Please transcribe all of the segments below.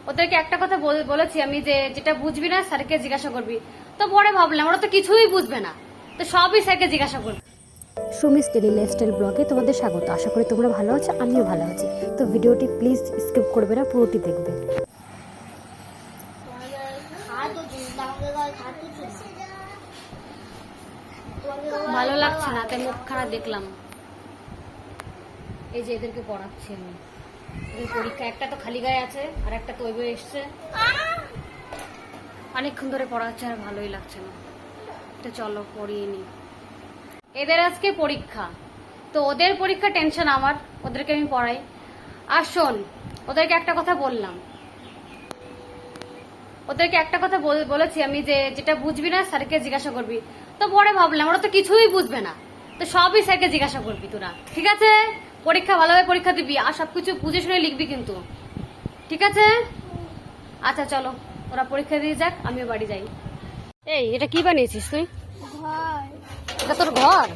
ওদেরকে একটা কথা বলেছি আমি যে যেটা বুঝবি না স্যারকে জিজ্ঞাসা করবি। তো পরে ভাবলাম ওরা তো কিছুই বুঝবে না, তো সবই স্যারকে জিজ্ঞাসা করবি। সুমিস ডেলি লাইফস্টাইল ব্লগে তোমাদের স্বাগত। আশা করি তোমরা ভালো আছো, আমিও ভালো আছি। তো ভিডিওটি প্লিজ স্কিপ করবে না, পুরোটি দেখবে। ভালো লাগছে না, তাই মুখখানা দেখলাম। এই যে এদেরকে পড়াচ্ছি আমি, এদের পরীক্ষা একটা তো খালি গায়ে আছে আর একটা তো ওইভাবে এসছে। অনেকক্ষণ ধরে পড়াচ্ছে আর ভালোই লাগছে না, তো চলো পড়িয়ে নি। এদের আজকে পরীক্ষা, তো ওদের পরীক্ষা টেনশন আমার, ওদেরকে আমি পড়াই। আর শোন, ওদেরকে একটা কথা বললাম, ওদেরকে একটা কথা বলেছি আমি যে যেটা বুঝবি না স্যারকে জিজ্ঞাসা করবি। তো পরে ভাবলাম ওরা তো কিছুই বুঝবে না, তো সবই স্যারকে জিজ্ঞাসা করবি তোরা। ঠিক আছে, পরীক্ষা ভালোভাবে পরীক্ষা দিবি আর সবকিছু বুঝে শুনে লিখবি কিন্তু, ঠিক আছে? আচ্ছা চলো, ওরা পরীক্ষা দিয়ে যাক, আমিও বাড়ি যাই। এই এটা কি বানিয়েছিস তুই? এটা তোর ঘর?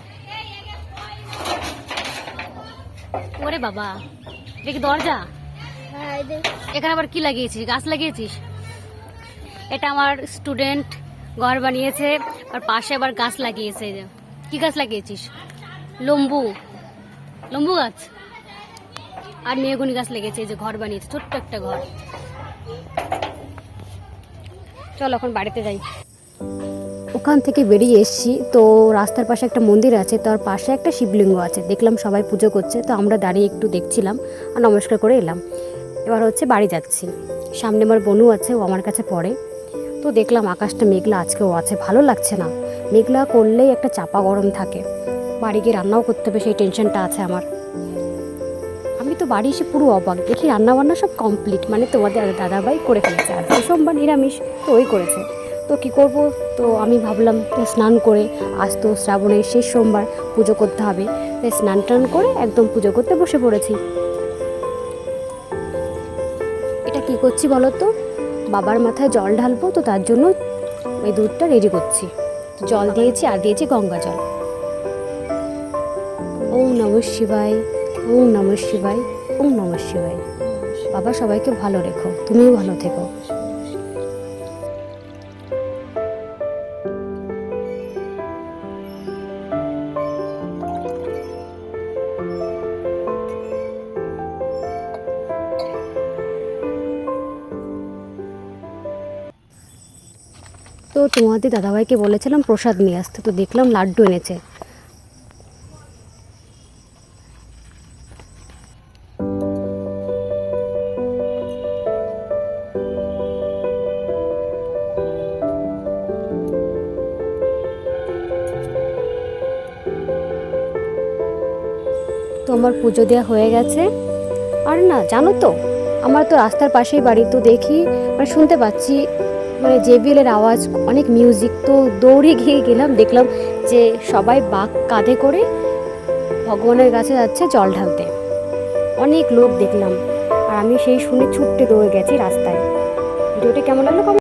ওরে বাবা, এটা কি দরজা? এখানে আবার কি লাগিয়েছিস? গাছ লাগিয়েছিস? এটা আমার স্টুডেন্ট ঘর বানিয়েছে, আর পাশে আবার গাছ লাগিয়েছে। কি গাছ লাগিয়েছিস? লম্বু লম্বু গাছ আর মেহগনি গাছ লেগেছে। এই যে ঘর বানিয়েছে, ছোট্ট একটা ঘর। চল এখন বাড়িতে যাই। ওখান থেকে বেরিয়ে এসেছি, তো রাস্তার পাশে একটা মন্দির আছে, তার পাশে একটা শিবলিঙ্গ আছে। দেখলাম সবাই পুজো করছে, তো আমরা দাঁড়িয়ে একটু দেখছিলাম আর নমস্কার করে এলাম। এবার হচ্ছে বাড়ি যাচ্ছি। সামনে আমার বোনও আছে, ও আমার কাছে পড়ে। তো দেখলাম আকাশটা মেঘলা আজকেও আছে, ভালো লাগছে না। মেঘলা করলেই একটা চাপা গরম থাকে, বাড়ি গিয়ে রান্নাও করতে হবে, সেই টেনশনটা আছে আমার। আমি তো বাড়ি এসে পুরো অবাক, দেখি রান্নাবান্না সব কমপ্লিট, মানে তোমাদের দাদাভাই করে ফেলেছে। আজকে সোমবার নিরামিষ, তো ওই করেছে। তো কি করব, তো আমি ভাবলাম স্নান করে, আজ তো শ্রাবণের শেষ সোমবার, পুজো করতে হবে। তাই স্নান টান করে একদম পুজো করতে বসে পড়েছি। এটা কি করছি বলো তো? বাবার মাথায় জল ঢালবো, তো তার জন্য ওই দুধটা রেডি করছি। জল দিয়েছি আর দিয়েছি গঙ্গা জল। ওম নমঃ শিবায়, ওম নমঃ শিবায়, ওম নমঃ শিবায়। বাবা সবাইকে ভালো রেখো, তুমিও ভালো থেকো। তো তোমাদের দাদাভাইকে বলেছিলাম প্রসাদ নিয়ে আসতে, তো দেখলাম লাড্ডু এনেছে। তো আমার পুজো দেওয়া হয়ে গেছে। আর না জানো তো, আমার তো রাস্তার পাশেই বাড়ি, তো দেখি মানে শুনতে পাচ্ছি মানে জেবিএলের আওয়াজ, অনেক মিউজিক। তো দৌড়ে গিয়ে গেলাম, দেখলাম যে সবাই বাঁক কাঁধে করে ভগবানের কাছে যাচ্ছে জল ঢালতে। অনেক লোক দেখলাম, আর আমি সেই শুনে ছুটতে দৌড়ে গেছি রাস্তায়। ভিডিওটা কেমন লাগলো?